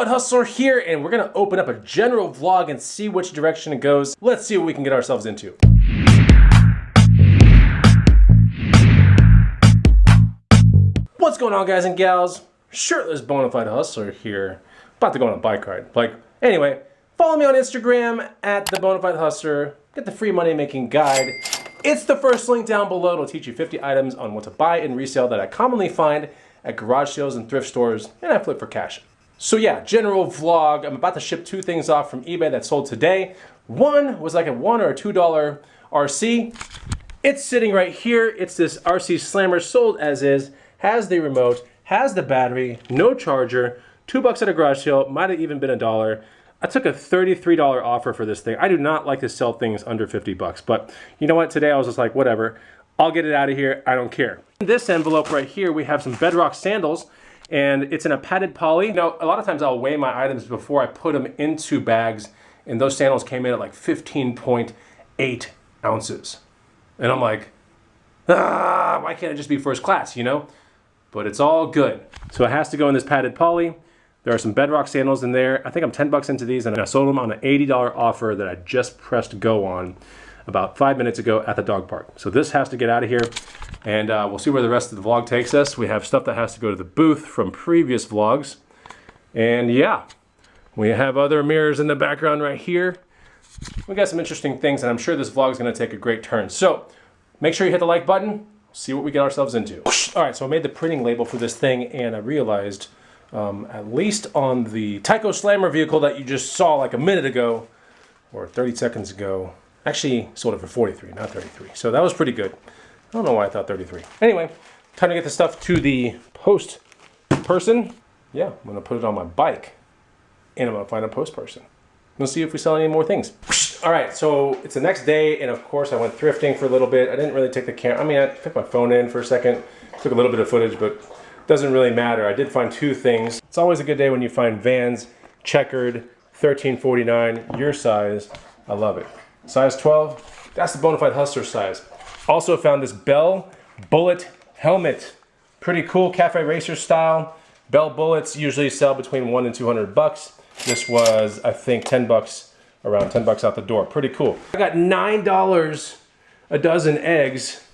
Bonafide Hustler here, and we're gonna open up a general vlog and see which direction it goes. Let's see what we can get ourselves into. What's going on, guys and gals? Shirtless Bonafide Hustler here. About to go on a bike ride. Anyway, follow me on Instagram at the Bonafide Hustler. Get the free money making guide. It's the first link down below. It'll teach you 50 items on what to buy and resell that I commonly find at garage sales and thrift stores, and I flip for cash. So yeah, general vlog. I'm about to ship 2 things off from eBay that sold today. One was like a $1 or $2 RC. It's sitting right here. It's this RC Slammer, sold as is, has the remote, has the battery, no charger, $2 at a garage sale, might have even been $1. I took a $33 offer for this thing. I do not like to sell things under 50 bucks, but you know what? Today I was just like, whatever. I'll get it out of here. I don't care. In this envelope right here, we have some Bedrock sandals, and it's in a padded poly. You know, a lot of times I'll weigh my items before I put them into bags, and those sandals came in at like 15.8 ounces. And I'm like, why can't it just be first class, you know? But it's all good. So it has to go in this padded poly. There are some Bedrock sandals in there. I think I'm 10 bucks into these, and I sold them on an $80 offer that I just pressed go on about 5 minutes ago at the dog park. So this has to get out of here, and we'll see where the rest of the vlog takes us. We have stuff that has to go to the booth from previous vlogs. And yeah, we have other mirrors in the background right here. We got some interesting things, and I'm sure this vlog is gonna take a great turn. So make sure you hit the like button, see what we get ourselves into. All right, so I made the printing label for this thing, and I realized, at least on the Tyco Slammer vehicle that you just saw like a minute ago, or 30 seconds ago, actually sold it for 43, not 33. So that was pretty good. I don't know why I thought 33. Anyway, time to get the stuff to the post person. Yeah, I'm gonna put it on my bike, and I'm gonna find a post person. We'll see if we sell any more things. All right, so it's the next day, and of course I went thrifting for a little bit. I didn't really take the camera. I mean, I took my phone in for a second, took a little bit of footage, but doesn't really matter. I did find 2 things. It's always a good day when you find Vans, checkered, $13.49, your size. I love it. Size 12, that's the Bonafide Hustler size. Also found this Bell Bullet helmet. Pretty cool, Cafe Racer style. Bell Bullets usually sell between $100 and $200. This was, I think, 10 bucks, around 10 bucks out the door. Pretty cool. I got $9 a dozen eggs.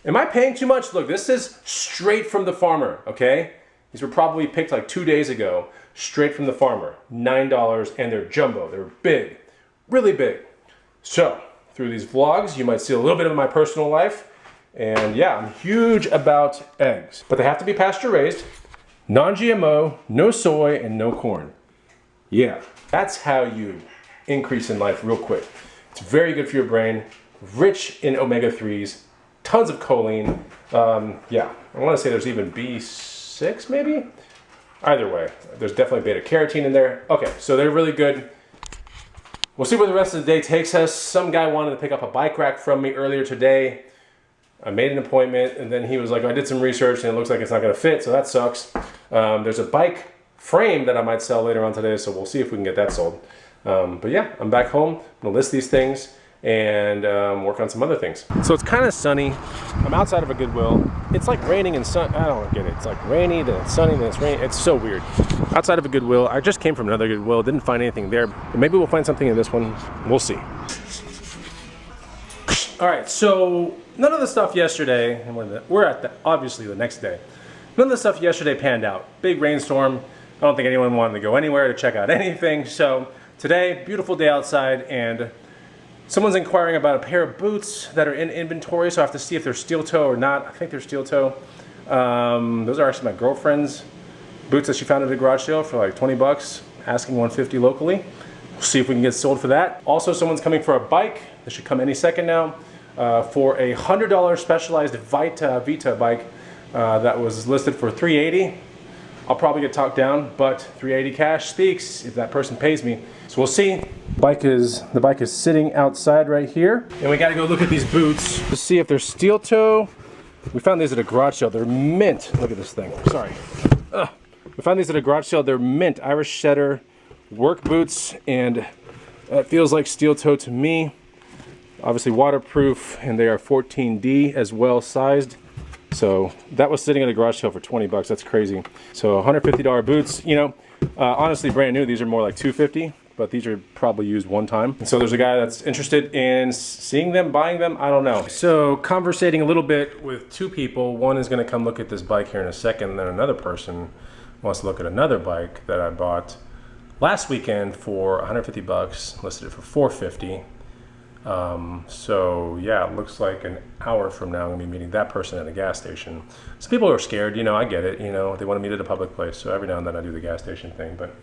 Am I paying too much? Look, this is straight from the farmer, okay? These were probably picked like 2 days ago, straight from the farmer. $9, and they're jumbo. They're big, really big. So, through these vlogs, you might see a little bit of my personal life. And yeah, I'm huge about eggs. But they have to be pasture raised, non-GMO, no soy, and no corn. Yeah, that's how you increase in life real quick. It's very good for your brain, rich in omega-3s, tons of choline. Yeah, I want to say there's even B6 maybe? Either way, there's definitely beta-carotene in there. Okay, so they're really good. We'll see where the rest of the day takes us. Some guy wanted to pick up a bike rack from me earlier today. I made an appointment, and then he was like, I did some research and it looks like it's not gonna fit, so that sucks. There's a bike frame that I might sell later on today, so we'll see if we can get that sold. But yeah, I'm back home. I'm gonna list these things and work on some other things. So it's kind of sunny. I'm outside of a Goodwill. It's like raining and sun. I don't get it. It's like rainy, then it's sunny, then it's rainy. It's so weird. Outside of a Goodwill. I just came from another Goodwill. Didn't find anything there. But maybe we'll find something in this one. We'll see. All right, so none of the stuff yesterday, and we're at obviously the next day. None of the stuff yesterday panned out. Big rainstorm. I don't think anyone wanted to go anywhere to check out anything. So today, beautiful day outside, and someone's inquiring about a pair of boots that are in inventory, so I have to see if they're steel toe or not. I think they're steel toe. Those are actually my girlfriend's boots that she found at a garage sale for like 20 bucks, asking 150 locally. We'll see if we can get sold for that. Also, someone's coming for a bike. This should come any second now. For a $100 Specialized Vita bike that was listed for $380. I'll probably get talked down, but $380 cash speaks if that person pays me. So we'll see. The bike is sitting outside right here, and we got to go look at these boots to see if they're steel toe. We found these at a garage sale. They're mint. Look at this thing. Sorry. We found these at a garage sale. They're mint Irish Setter work boots, and that feels like steel toe to me. Obviously waterproof, and they are 14D as well sized. So that was sitting at a garage sale for 20 bucks. That's crazy. So $150 boots, you know, Honestly, brand new, these are more like $250, but these are probably used one time. And so there's a guy that's interested in seeing them, buying them, I don't know. So conversating a little bit with two people. One is gonna come look at this bike here in a second, and then another person wants to look at another bike that I bought last weekend for 150 bucks, listed it for 450. So yeah, it looks like an hour from now I'm gonna be meeting that person at a gas station. Some people are scared, you know, I get it, you know, they want to meet at a public place. So every now and then I do the gas station thing, but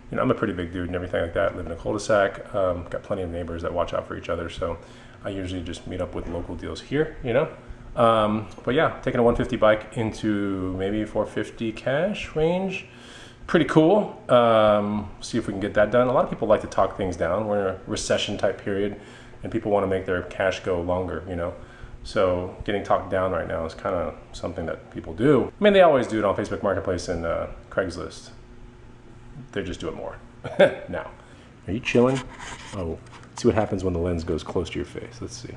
you know, I'm a pretty big dude and everything like that. Live in a cul-de-sac, got plenty of neighbors that watch out for each other. So I usually just meet up with local deals here, you know. But yeah, taking a 150 bike into maybe 450 cash range. Pretty cool. See if we can get that done. A lot of people like to talk things down. We're in a recession type period and people want to make their cash go longer, you know. So getting talked down right now is kind of something that people do. I mean, they always do it on Facebook Marketplace and Craigslist. They just do it more now. Are you chilling? Oh, let's see what happens when the lens goes close to your face. Let's see.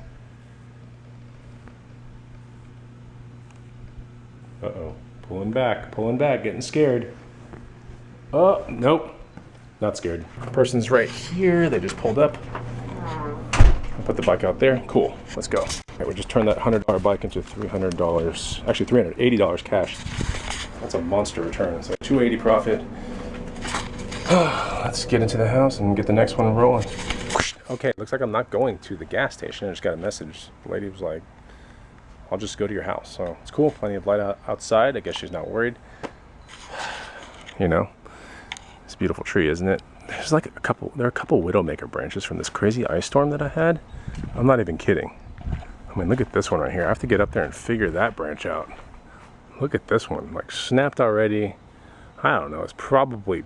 Uh-oh, pulling back, getting scared. Oh, nope, not scared. The person's right here. They just pulled up. I'll put the bike out there. Cool, let's go. Okay, we just turned that $100 bike into $300, actually $380 cash. That's a monster return. So $280 profit. Let's get into the house and get the next one rolling. Okay, looks like I'm not going to the gas station. I just got a message. The lady was like, I'll just go to your house. So it's cool, plenty of light outside. I guess she's not worried. You know, it's a beautiful tree, isn't it? There's like there are a couple widowmaker branches from this crazy ice storm that I had. I'm not even kidding. I mean, look at this one right here. I have to get up there and figure that branch out. Look at this one, like snapped already. I don't know, it's probably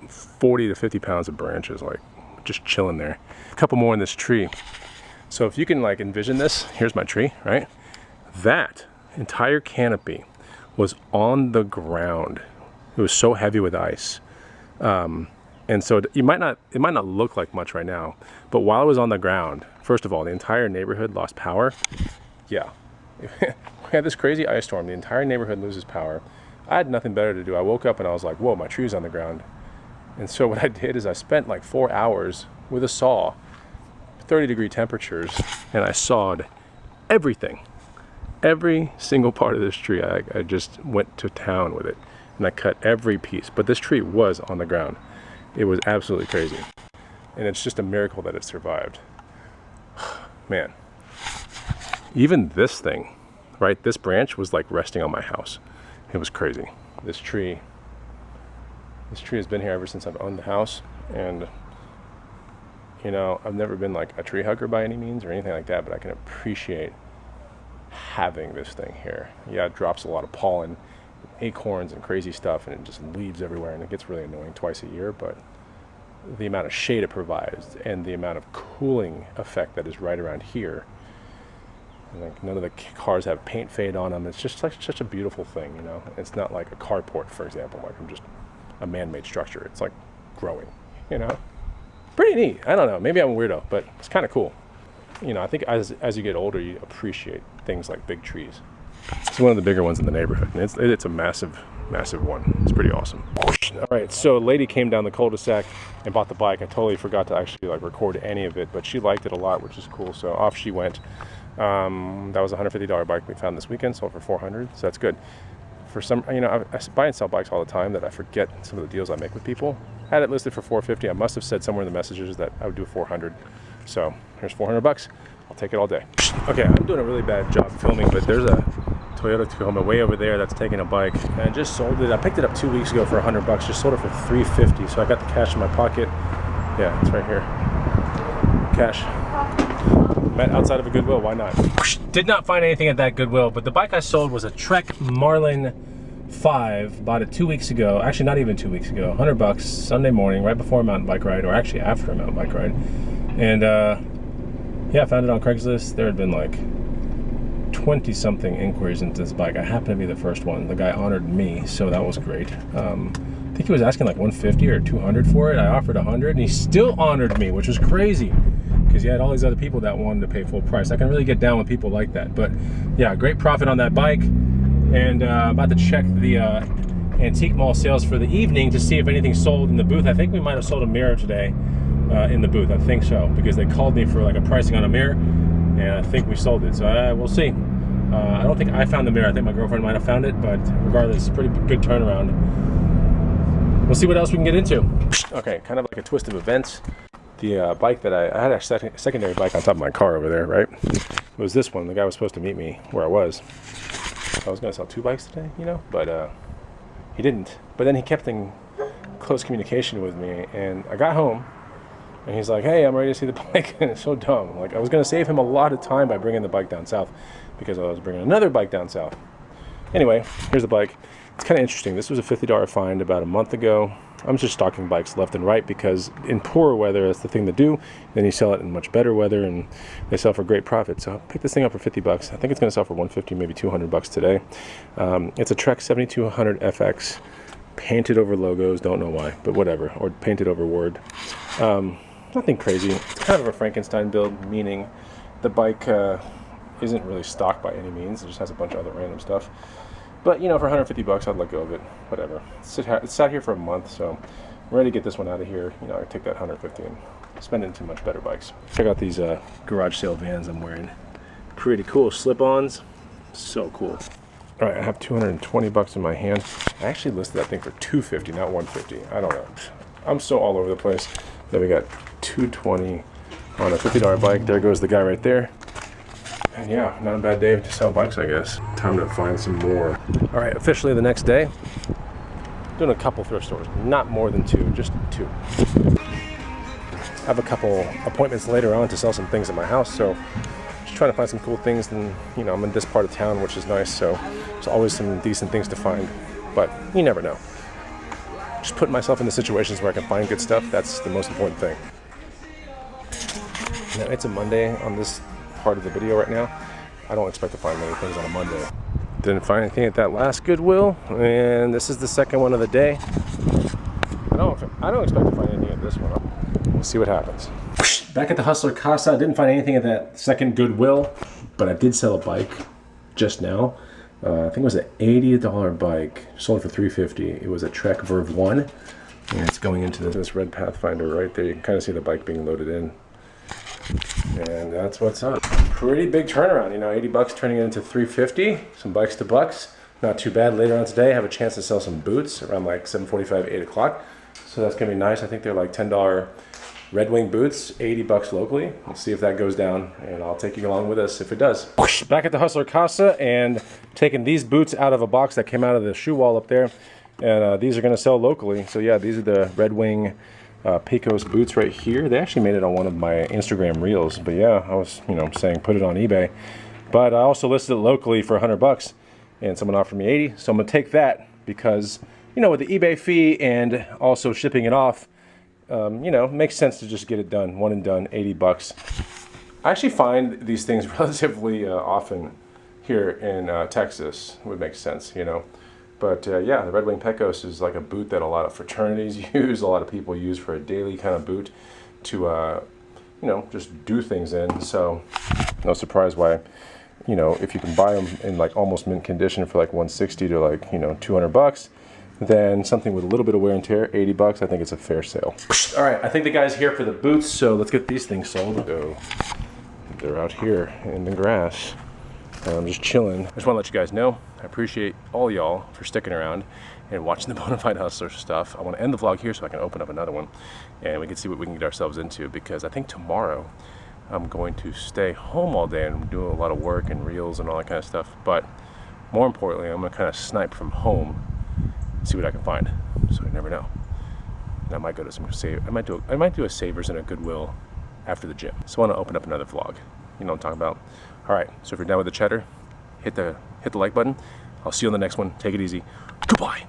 40 to 50 pounds of branches, like just chilling there. A couple more in this tree. So if you can like envision this, here's my tree, right? That entire canopy was on the ground. It was so heavy with ice. And so it might not look like much right now, but while it was on the ground, first of all, the entire neighborhood lost power. Yeah, we had this crazy ice storm. The entire neighborhood loses power. I had nothing better to do. I woke up and I was like, whoa, my tree's on the ground. And so what I did is I spent like 4 hours with a saw, 30-degree temperatures, and I sawed everything. Every single part of this tree. I just went to town with it, and I cut every piece. But this tree was on the ground. It was absolutely crazy. And it's just a miracle that it survived. Man, even this thing, right? This branch was like resting on my house. It was crazy. This tree has been here ever since I've owned the house. And, you know, I've never been like a tree hugger by any means or anything like that, but I can appreciate having this thing here. Yeah, it drops a lot of pollen, acorns and crazy stuff, and it just leaves everywhere, and it gets really annoying twice a year, but the amount of shade it provides and the amount of cooling effect that is right around here, and like none of the cars have paint fade on them. It's just like such a beautiful thing, you know. It's not like a carport, for example, like I'm just a man-made structure. It's like growing, you know. Pretty neat. I don't know, maybe I'm a weirdo, but it's kind of cool. You know, I think as you get older, you appreciate things like big trees. It's one of the bigger ones in the neighborhood, and it's a massive one. It's pretty awesome. All right, so a lady came down the cul-de-sac and bought the bike. I totally forgot to actually like record any of it, but she liked it a lot, which is cool. So off she went. That was a $150 bike we found this weekend, sold for $400, so that's good. For some, you know, I buy and sell bikes all the time that I forget some of the deals I make with people. I had it listed for $450. I must have said somewhere in the messages that I would do $400. So here's $400. I'll take it all day. Okay, I'm doing a really bad job filming, but there's a Toyota Tacoma way over there that's taking a bike, and I just sold it. I picked it up 2 weeks ago for $100. Just sold it for $350. So I got the cash in my pocket. Yeah, it's right here. Cash. Met outside of a Goodwill. Why not? Did not find anything at that Goodwill, but the bike I sold was a Trek Marlin 5. Bought it 2 weeks ago. Actually, not even 2 weeks ago. $100 Sunday morning, right before a mountain bike ride, or actually after a mountain bike ride. And yeah, I found it on Craigslist. There had been like 20-something inquiries into this bike. I happened to be the first one. The guy honored me, so that was great. I think he was asking like $150 or $200 for it. I offered $100, and he still honored me, which was crazy, because he had all these other people that wanted to pay full price. I can really get down with people like that. But yeah, great profit on that bike. And about to check the antique mall sales for the evening to see if anything sold in the booth. I think we might have sold a mirror today in the booth. I think so, because they called me for like a pricing on a mirror, and I think we sold it. So we'll see. I don't think I found the mirror. I think my girlfriend might have found it, but regardless, pretty good turnaround. We'll see what else we can get into. Okay, kind of like a twist of events. The bike that I had a secondary bike on top of my car over there, right? It was this one. The guy was supposed to meet me where I was. I was going to sell 2 bikes today, you know, but he didn't. But then he kept in close communication with me, and I got home, and he's like, hey, I'm ready to see the bike, and it's so dumb. Like, I was going to save him a lot of time by bringing the bike down south, because I was bringing another bike down south. Anyway, here's the bike. It's kind of interesting. This was a $50 find about a month ago. I'm just stocking bikes left and right because in poor weather, that's the thing to do. Then you sell it in much better weather, and they sell for great profit. So I picked this thing up for 50 bucks. I think it's going to sell for 150, maybe 200 bucks today. It's a Trek 7200 FX, painted over logos. Don't know why, but whatever. Or painted over Word. Nothing crazy. It's kind of a Frankenstein build, meaning the bike isn't really stocked by any means. It just has a bunch of other random stuff. But, you know, for 150 bucks, I'd let go of it. Whatever. It's sat here for a month, so I'm ready to get this one out of here. You know, I take that 150 and spend it into much better bikes. Check out these garage sale Vans I'm wearing. Pretty cool slip-ons. So cool. All right, I have 220 bucks in my hand. I actually listed that thing for 250, not 150. I don't know. I'm so all over the place. Then we got 220 on a $50 bike. There goes the guy right there. And yeah, not a bad day to sell bikes, I guess. Time to find some more. All right, officially the next day. Doing a couple thrift stores, not more than 2, just 2. I have a couple appointments later on to sell some things at my house, so just trying to find some cool things. And you know, I'm in this part of town, which is nice, so there's always some decent things to find, but you never know. Just putting myself in the situations where I can find good stuff, that's the most important thing. Now, it's a Monday on this part of the video right now. I don't expect to find many things on a Monday. Didn't find anything at that last Goodwill, and this is the second one of the day. I don't expect to find anything at this one. We'll see what happens. Back at the Hustler Casa, I didn't find anything at that second Goodwill, but I did sell a bike just now. I think it was an $80 bike, sold for $350. It was a Trek Verve 1, and it's going into this red Pathfinder right there. You can kind of see the bike being loaded in. And that's what's up. Pretty big turnaround, you know, 80 bucks turning it into 350. Some bikes to bucks. Not too bad. Later on today, I have a chance to sell some boots around like 7:45, 8 o'clock. So that's gonna be nice. I think they're like $10 Red Wing boots, 80 bucks locally. We'll see if that goes down, and I'll take you along with us if it does. Back at the Hustler Casa, and taking these boots out of a box that came out of the shoe wall up there. And these are gonna sell locally. So yeah, these are the Red Wing Pecos boots right here. They actually made it on one of my Instagram reels, but yeah, I was, you know, saying put it on eBay, but I also listed it locally for 100 bucks, and someone offered me 80, so I'm gonna take that because, you know, with the eBay fee and also shipping it off, you know, makes sense to just get it done, one and done, 80 bucks. I actually find these things relatively often here in Texas. It would make sense, you know. But yeah, the Red Wing Pecos is like a boot that a lot of fraternities use, a lot of people use for a daily kind of boot to, you know, just do things in. So no surprise why, you know, if you can buy them in like almost mint condition for like 160 to like, you know, 200 bucks, then something with a little bit of wear and tear, 80 bucks, I think it's a fair sale. All right, I think the guy's here for the boots, so let's get these things sold. So they're out here in the grass. I'm just chilling. I just want to let you guys know, I appreciate all y'all for sticking around and watching the Bonafide Hustler stuff. I want to end the vlog here so I can open up another one and we can see what we can get ourselves into, because I think tomorrow I'm going to stay home all day and do a lot of work and reels and all that kind of stuff. But more importantly, I'm going to kind of snipe from home, see what I can find. So you never know. And I might go to some I might do a Savers and a Goodwill after the gym. So I want to open up another vlog. You know what I'm talking about? All right, so if you're down with the cheddar, hit the like button. I'll see you on the next one. Take it easy. Goodbye.